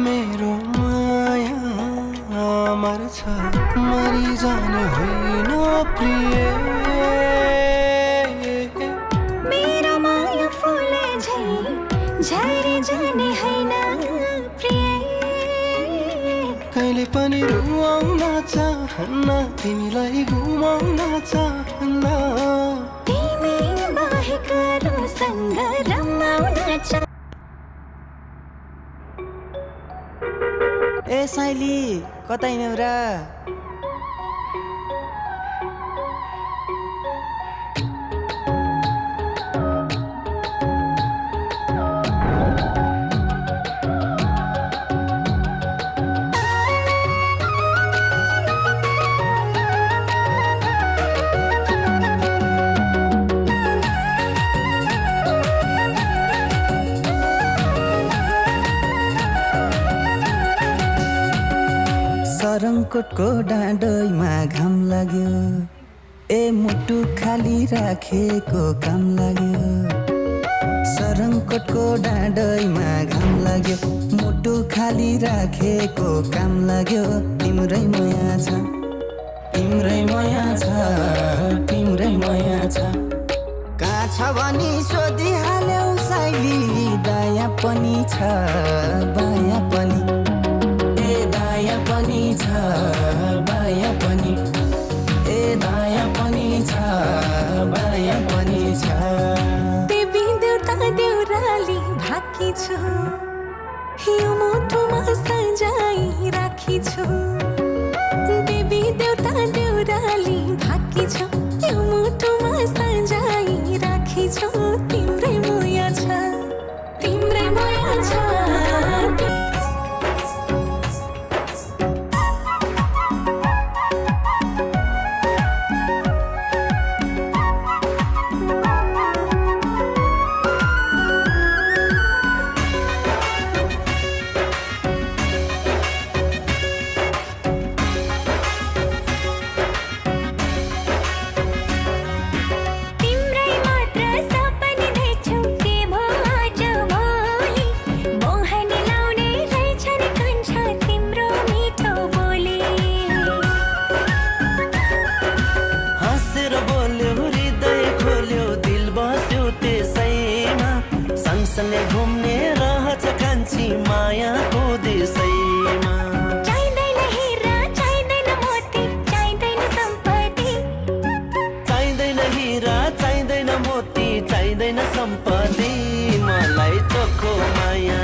मेरो माया मर्छ मरिजाने होइन प्रिय मेरो माया फुले झै झरी जाने होइन प्रिय कहिले पनि रुवाउन चाहन्न तिमीलाई गुमाउन चाहन्न तिमी बाहेक अरूसँग रमाउन चाहन्न। ए साइली कता हिँड्यौ र? सरङकोटको डाँडैमा घाम लाग्यो ए मुटु खाली राखेको काम लाग्यो। सरङकोटको डाँडैमा घाम लाग्यो मुटु खाली राखेको काम लाग्यो। तिम्रै माया छ तिम्रै माया छ तिम्रै माया छ कहाँ छ भनी सोधिहाल्यौ साइली दया पनि छ बाया पनि दाया पनि छ बाया पनि ए दाया पनि छ बाया पनि छ। देवी देउता देउराली भाकी छु यो मुटुमा सजाई राखी छु। देवी देउता देउराली भाकी छु यो मुटुमा सजाई राखी छु। तिम्रै माया छ तिम्रै माया छ। सँगसँगै घुम्ने रहछ कान्छी मायाको देशैमा। चाहिँदैन हिरा चाहिँदैन मोती चाहिँदैन सम्पत्ति चाहिँदैन हिरा चाहिँदैन मोती चाहिँदैन सम्पत्ति मलाई चोखो माया